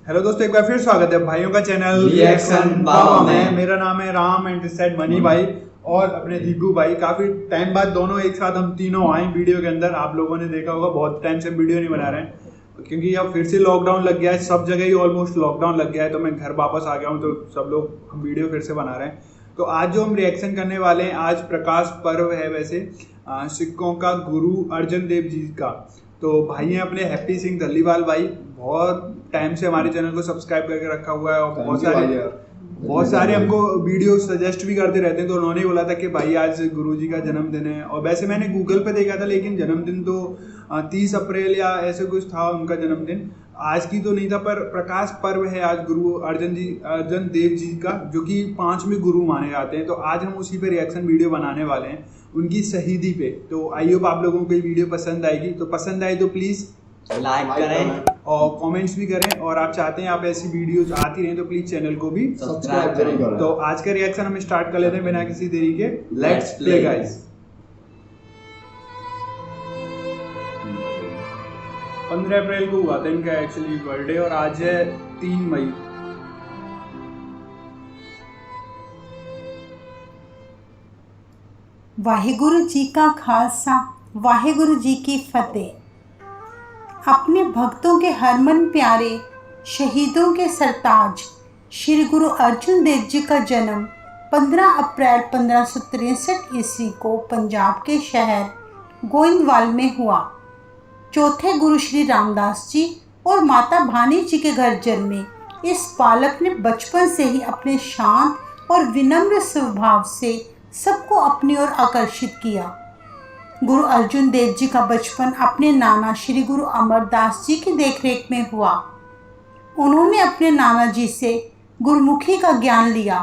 Hello दोस्तों, एक बार फिर स्वागत है भाइयों का चैनल रिएक्शन बाबा में। मेरा नाम है Ram and this side money भाई और अपने दीगू भाई। काफी टाइम बाद दोनों एक साथ हम तीनों आए वीडियो के अंदर। आप लोगों ने देखा होगा बहुत टाइम से वीडियो नहीं बना रहे हैं क्योंकि अब फिर से लॉकडाउन लग गया है, सब जगह ही ऑलमोस्ट लॉकडाउन लग गया है। तो मैं घर वापस आ गया हूँ, तो सब लोग हम वीडियो फिर से बना रहे हैं। तो आज जो हम रिएक्शन करने वाले हैं, आज प्रकाश पर्व है वैसे सिखों का गुरु अर्जन देव जी का। तो भाई हैं अपने हैप्पी सिंह धल्लीवाल भाई, बहुत टाइम से हमारे चैनल को सब्सक्राइब करके रखा हुआ है और बहुत सारे हमको वीडियो सजेस्ट भी करते रहते हैं। तो उन्होंने बोला था कि भाई आज गुरुजी का जन्मदिन है, और वैसे मैंने गूगल पे देखा था लेकिन जन्मदिन तो 30 अप्रैल या ऐसे कुछ था उनका जन्मदिन, आज की तो नहीं था। पर प्रकाश पर्व है आज गुरु अर्जन देव जी का, जो कि 5वें गुरु माने जाते हैं। तो आज हम उसी पे रिएक्शन वीडियो बनाने वाले हैं, उनकी शहीदी पे। तो आई होप आप लोगों को ये वीडियो पसंद आएगी। तो पसंद आए तो प्लीज़ लाइक करें और कमेंट्स भी करें, और आप चाहते हैं आप ऐसी वीडियोज आती रहें तो प्लीज चैनल को भी सब्सक्राइब करें। तो आज का रिएक्शन हम स्टार्ट कर लेते हैं बिना किसी देरी के। Let's play guys. 15 अप्रैल को हुआ था इनका एक्चुअली बर्थडे, और आज है 3 मई। वाहेगुरु जी का खालसा, वाहेगुरु जी की फतेह। अपने भक्तों के हरमन प्यारे, शहीदों के सरताज श्री गुरु अर्जन देव जी का जन्म 15 अप्रैल 1563 ईस्वी को पंजाब के शहर गोइंदवाल में हुआ। चौथे गुरु श्री रामदास जी और माता भानी जी के घर जन्मे इस बालक ने बचपन से ही अपने शांत और विनम्र स्वभाव से सबको अपनी ओर आकर्षित किया। गुरु अर्जुन देव जी का बचपन अपने नाना श्री गुरु अमरदास जी की देखरेख में हुआ। उन्होंने अपने नाना जी से गुरुमुखी का ज्ञान लिया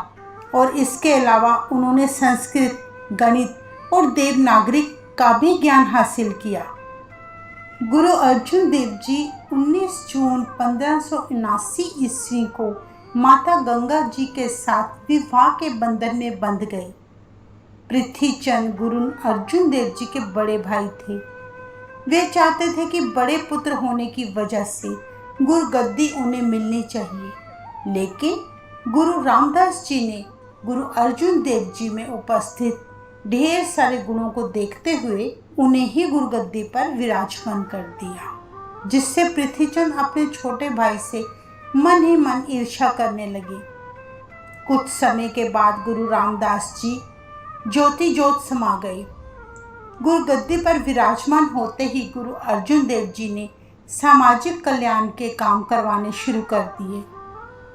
और इसके अलावा उन्होंने संस्कृत, गणित और देवनागरी का भी ज्ञान हासिल किया। गुरु अर्जुन देव जी 19 जून 1579 ईस्वी को माता गंगा जी के साथ विवाह के बंधन में बंध गए। पृथ्वीचंद गुरु अर्जुन देव जी के बड़े भाई थे। वे चाहते थे कि बड़े पुत्र होने की वजह से गुरु गद्दी उन्हें मिलनी चाहिए, लेकिन गुरु रामदास जी ने गुरु अर्जुन देव जी में उपस्थित ढेर सारे गुणों को देखते हुए उन्हें ही गुरु गद्दी पर विराजमान कर दिया, जिससे पृथ्वीचंद अपने छोटे भाई से मन ही मन ईर्ष्या करने लगे। कुछ समय के बाद गुरु रामदास जी ज्योति ज्योत समा गए। गुरु गद्दी पर विराजमान होते ही गुरु अर्जुन देव जी ने सामाजिक कल्याण के काम करवाने शुरू कर दिए।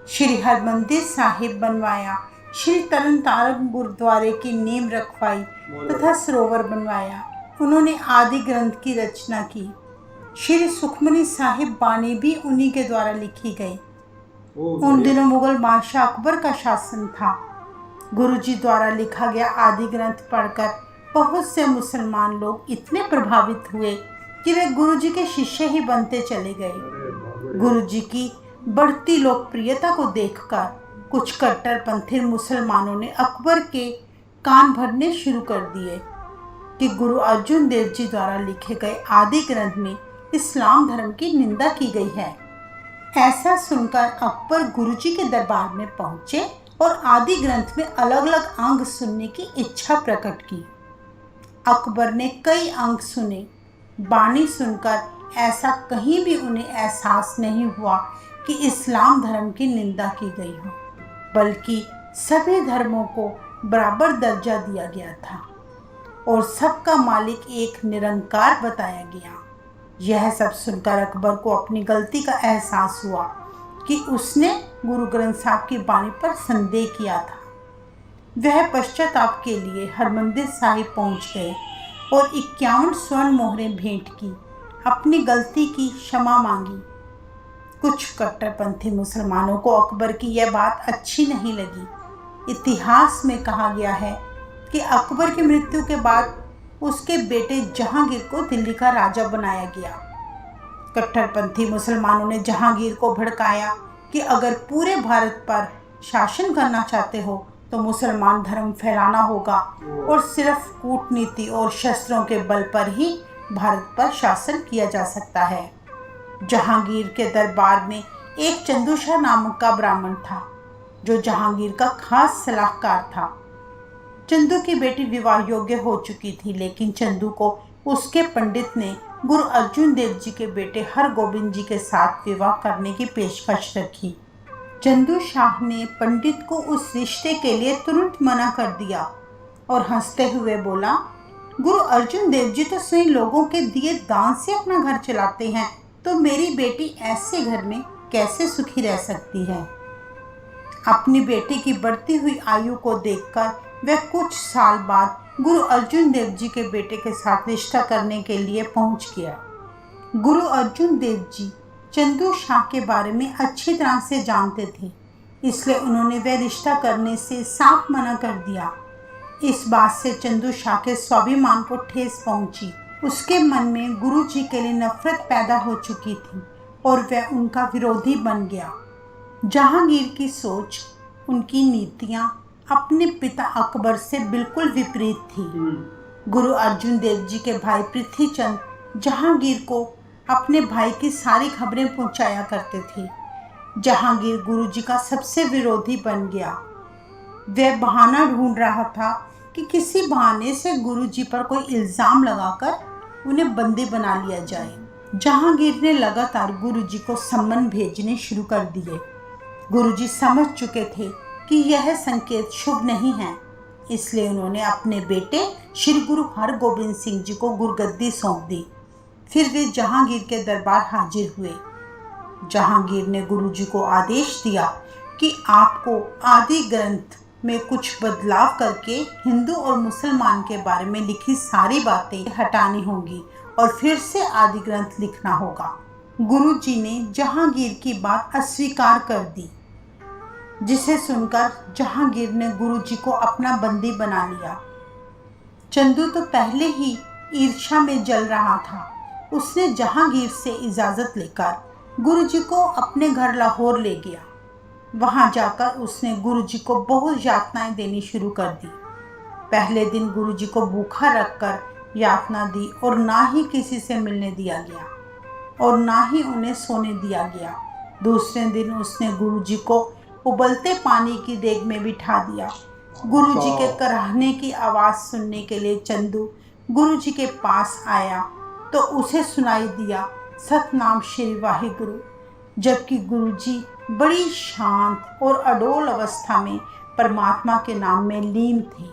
श्री हरमंदिर साहिब बनवाया, श्री तरन तारण गुरुद्वारे की नींव रखवाई तथा सरोवर बनवाया। उन्होंने आदि ग्रंथ की रचना की। श्री सुखमनी साहिब बानी भी उन्हीं के द्वारा लिखी गई। उन दिनों मुगल बादशाह अकबर का शासन था। गुरुजी द्वारा लिखा गया आदि ग्रंथ पढ़कर बहुत से मुसलमान लोग इतने प्रभावित हुए कि वे गुरुजी के शिष्य ही बनते चले गए। गुरुजी की बढ़ती लोकप्रियता को देखकर कुछ कट्टरपंथी मुसलमानों ने अकबर के कान भरने शुरू कर दिए कि गुरु अर्जुन देव जी द्वारा लिखे गए आदि ग्रंथ में इस्लाम धर्म की निंदा की गई है। ऐसा सुनकर अकबर गुरुजी के दरबार में पहुंचे और आदि ग्रंथ में अलग अलग अंग सुनने की इच्छा प्रकट की। अकबर ने कई अंग सुने। बानी सुनकर ऐसा कहीं भी उन्हें एहसास नहीं हुआ कि इस्लाम धर्म की निंदा की गई हो, बल्कि सभी धर्मों को बराबर दर्जा दिया गया था और सबका मालिक एक निरंकार बताया गया। यह सब सुनकर अकबर को अपनी गलती का एहसास हुआ कि उसने गुरु ग्रंथ साहब की बाणी पर संदेह किया था। वह पश्चाताप के लिए हरमंदिर साहिब पहुंच गए और 51 स्वर्ण मोहरें भेंट की, अपनी गलती की क्षमा मांगी। कुछ कट्टरपंथी मुसलमानों को अकबर की यह बात अच्छी नहीं लगी। इतिहास में कहा गया है कि अकबर की मृत्यु के बाद उसके बेटे जहांगीर को दिल्ली का राजा बनाया गया। कट्टरपंथी मुसलमानों ने जहांगीर को भड़काया कि अगर पूरे भारत पर शासन करना चाहते हो तो मुसलमान धर्म फैलाना होगा और सिर्फ कूटनीति और शस्त्रों के बल पर ही भारत पर शासन किया जा सकता है। जहांगीर के दरबार में एक चंदू शाह नामक का ब्राह्मण था जो जहांगीर का खास सलाहकार था। चंदू की बेटी विवाह योग्य हो चुकी थी, लेकिन चंदू को उसके पंडित ने गुरु अर्जुन देव जी के बेटे हरगोबिंद जी के साथ विवाह करने की पेशकश रखी। चंदू शाह ने पंडित को उस रिश्ते के लिए तुरंत मना कर दिया और हंसते हुए बोला, गुरु अर्जुन देव जी तो स्वयं लोगों के दिए दान से अपना घर चलाते हैं, तो मेरी बेटी ऐसे घर में कैसे सुखी रह सकती है। अपनी बेटी की बढ़ती हुई आयु को देखकर वह कुछ साल बाद गुरु अर्जुन देव जी के बेटे के साथ रिश्ता करने के लिए पहुंच गया। गुरु अर्जुन देव जी चंदू शाह के बारे में अच्छी तरह से जानते थे, इसलिए उन्होंने वह रिश्ता करने से साफ मना कर दिया। इस बात से चंदू शाह के स्वाभिमान को ठेस पहुंची। उसके मन में गुरु जी के लिए नफरत पैदा हो चुकी थी और वह उनका विरोधी बन गया। जहांगीर की सोच, उनकी नीतियां अपने पिता अकबर से बिल्कुल विपरीत थी। गुरु अर्जुन देव जी के भाई पृथ्वीचंद जहांगीर को अपने भाई की सारी खबरें पहुंचाया करते थे। जहांगीर गुरु जी का सबसे विरोधी बन गया। वह बहाना ढूंढ रहा था कि किसी बहाने से गुरु जी पर कोई इल्ज़ाम लगाकर उन्हें बंदी बना लिया जाए। जहांगीर ने लगातार गुरु जी को सम्मन भेजने शुरू कर दिए। गुरु जी समझ चुके थे कि यह संकेत शुभ नहीं है, इसलिए उन्होंने अपने बेटे श्री गुरु हरगोबिंद सिंह जी को गुरगद्दी सौंप दी। फिर वे जहांगीर के दरबार हाजिर हुए। जहांगीर ने गुरु जी को आदेश दिया कि आपको आदि ग्रंथ में कुछ बदलाव करके हिंदू और मुसलमान के बारे में लिखी सारी बातें हटानी होंगी और फिर से आदि ग्रंथ लिखना होगा। गुरु जी ने जहांगीर की बात अस्वीकार कर दी, जिसे सुनकर जहांगीर ने गुरु जी को अपना बंदी बना लिया। चंदू तो पहले ही ईर्ष्या में जल रहा था। उसने जहांगीर से इजाज़त लेकर गुरु जी को अपने घर लाहौर ले गया। वहां जाकर उसने गुरु जी को बहुत यातनाएं देनी शुरू कर दी। पहले दिन गुरु जी को भूखा रखकर यातना दी और ना ही किसी से मिलने दिया गया और ना ही उन्हें सोने दिया गया। दूसरे दिन उसने गुरु जी को उबलते पानी की देग में बिठा दिया। गुरु जी के कराहने की आवाज़ सुनने के लिए चंदू गुरु जी के पास आया तो उसे सुनाई दिया सतनाम श्री वाहिगुरु, जबकि गुरु जी बड़ी शांत और अडोल अवस्था में परमात्मा के नाम में लीन थे।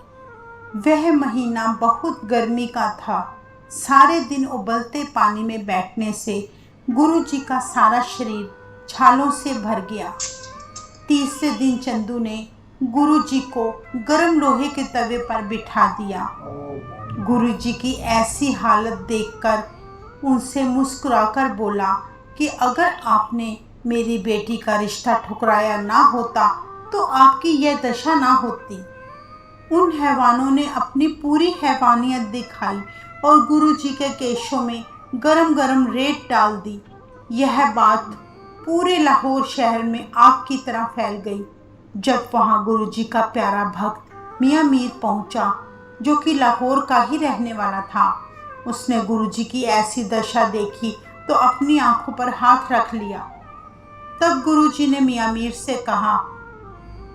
वह महीना बहुत गर्मी का था। सारे दिन उबलते पानी में बैठने से गुरु जी का सारा शरीर छालों से भर गया। तीसरे दिन चंदू ने गुरु जी को गर्म लोहे के तवे पर बिठा दिया। गुरु जी की ऐसी हालत देखकर उनसे मुस्कुराकर बोला कि अगर आपने मेरी बेटी का रिश्ता ठुकराया ना होता तो आपकी यह दशा ना होती। उन हैवानों ने अपनी पूरी हैवानियत दिखाई और गुरु जी के केशों में गरम गरम रेत डाल दी। यह बात पूरे लाहौर शहर में आग की तरह फैल गई। जब वहाँ गुरु जी का प्यारा भक्त मियाँ मीर पहुँचा, जो कि लाहौर का ही रहने वाला था, उसने गुरु जी की ऐसी दशा देखी तो अपनी आंखों पर हाथ रख लिया। तब गुरु जी ने मियाँ मीर से कहा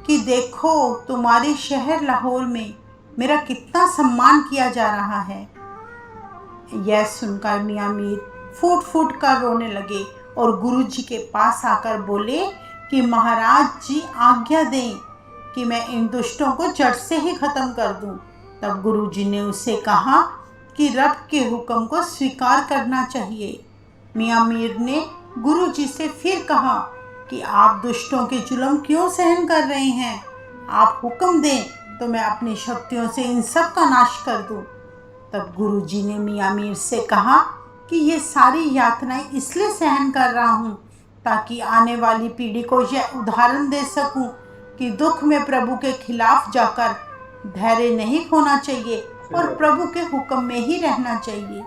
कि देखो, तुम्हारे शहर लाहौर में मेरा कितना सम्मान किया जा रहा है। यह सुनकर मियाँ मीर फूट फूट कर रोने लगे और गुरु जी के पास आकर बोले कि महाराज जी आज्ञा दें कि मैं इन दुष्टों को जड़ से ही ख़त्म कर दूं। तब गुरु जी ने उसे कहा कि रब के हुक्म को स्वीकार करना चाहिए। मियाँ मीर ने गुरु जी से फिर कहा कि आप दुष्टों के जुल्म क्यों सहन कर रहे हैं? आप हुक्म दें तो मैं अपनी शक्तियों से इन सब का नाश कर दूं। तब गुरु जी ने मियाँ मीर से कहा कि ये सारी यातनाएं इसलिए सहन कर रहा हूँ ताकि आने वाली पीढ़ी को यह उदाहरण दे सकूं कि दुख में प्रभु के खिलाफ जाकर धैर्य नहीं खोना चाहिए और प्रभु के हुक्म में ही रहना चाहिए।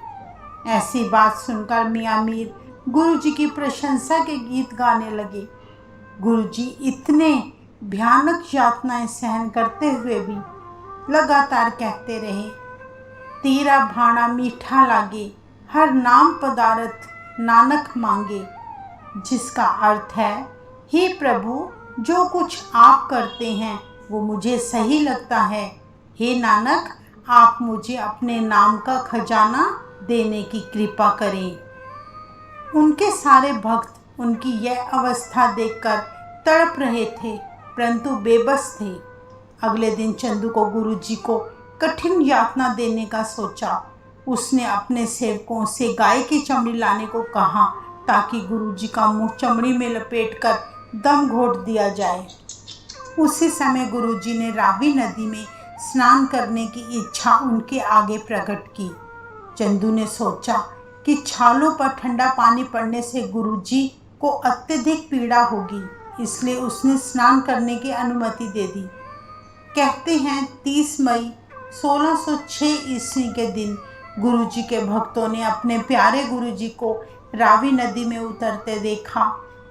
ऐसी बात सुनकर मियाँ मीर गुरु जी की प्रशंसा के गीत गाने लगे। गुरु जी इतने भयानक यातनाएं सहन करते हुए भी लगातार कहते रहे, तेरा भाणा मीठा लागे, हर नाम पदारथ नानक मांगे, जिसका अर्थ है हे प्रभु, जो कुछ आप करते हैं वो मुझे सही लगता है। हे नानक, आप मुझे अपने नाम का खजाना देने की कृपा करें। उनके सारे भक्त उनकी यह अवस्था देखकर तड़प रहे थे, परंतु बेबस थे। अगले दिन चंदू को गुरुजी को कठिन यातना देने का सोचा। उसने अपने सेवकों से गाय की चमड़ी लाने को कहा ताकि गुरुजी का मुंह चमड़ी में लपेटकर दम घोट दिया जाए। उसी समय गुरुजी ने रावी नदी में स्नान करने की इच्छा उनके आगे प्रकट की। चंदू ने सोचा कि छालों पर ठंडा पानी पड़ने से गुरुजी को अत्यधिक पीड़ा होगी, इसलिए उसने स्नान करने की अनुमति दे दी। कहते हैं 30 मई 1606 ईस्वी के दिन गुरुजी के भक्तों ने अपने प्यारे गुरुजी को रावी नदी में उतरते देखा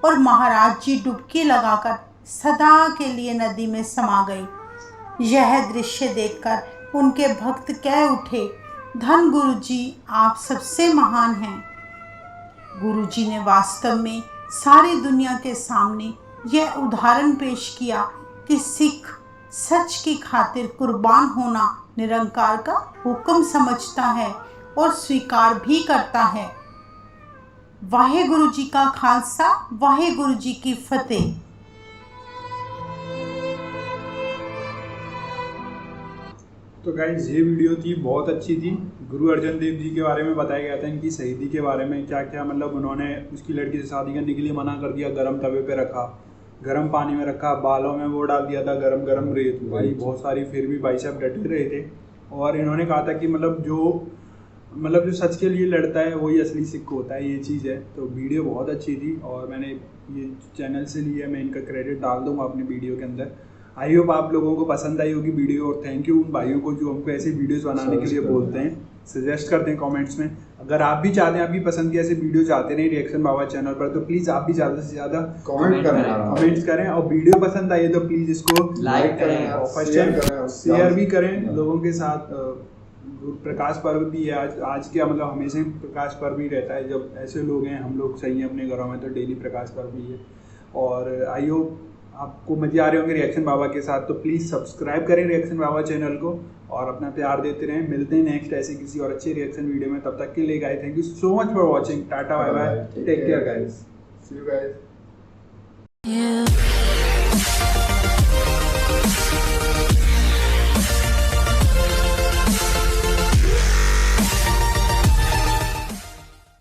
और महाराज जी डुबकी लगाकर सदा के लिए नदी में समा गए। यह दृश्य देखकर उनके भक्त कह उठे, धन गुरुजी, आप सबसे महान हैं। गुरुजी ने वास्तव में सारी दुनिया के सामने यह उदाहरण पेश किया कि सिख सच की खातिर कुर्बान होना निरंकार का हुक्म समझता है और स्वीकार भी करता है। वाहेगुरु जी का खालसा, वाहेगुरु जी की फतेह। तो गाइस, ये वीडियो थी, बहुत अच्छी थी। गुरु अर्जन देव जी के बारे में बताया गया था, इनकी शहीदी के बारे में, क्या क्या मतलब उन्होंने उसकी लड़की से शादी करने के लिए मना कर दिया, गर्म तवे पे रखा, गर्म पानी में रखा, बालों में वो डाल दिया था गरम गरम रेत, भाई बहुत सारी, फिर भी भाई साहब डटे रहे थे। और इन्होंने कहा था कि मतलब जो सच के लिए लड़ता है वही असली सिख होता है, ये चीज़ है। तो वीडियो बहुत अच्छी थी और मैंने ये चैनल से ली है, मैं इनका क्रेडिट डाल दूँगा अपने वीडियो के अंदर। आई होप आप लोगों को पसंद आई होगी वीडियो, और थैंक यू उन भाइयों को जो हमको ऐसे वीडियोस बनाने के लिए बोलते हैं, सजेस्ट करते हैं कमेंट्स में। अगर आप भी चाहते हैं, आप भी पसंद की ऐसे वीडियो चाहते हैं रिएक्शन बाबा चैनल पर, तो प्लीज़ आप भी ज़्यादा से ज़्यादा कमेंट्स करें, और वीडियो पसंद आई है तो प्लीज़ इसको लाइक करें और शेयर भी करें लोगों के साथ। प्रकाश पर्व भी है आज क्या, मतलब हमेशा ही प्रकाश पर्व ही रहता है। जब ऐसे लोग हैं, हम लोग सही हैं अपने घरों में, तो डेली प्रकाश पर्व ही है। और आई होप आपको मजे आ रहे होंगे रिएक्शन बाबा के साथ, तो प्लीज़ सब्सक्राइब करें रिएक्शन बाबा चैनल को और अपना प्यार देते रहें। मिलते हैं नेक्स्ट ऐसे किसी और अच्छे रिएक्शन वीडियो में, तब तक के लिए guys thank you so much for watching. Tata bye bye, take care guys, see you guys.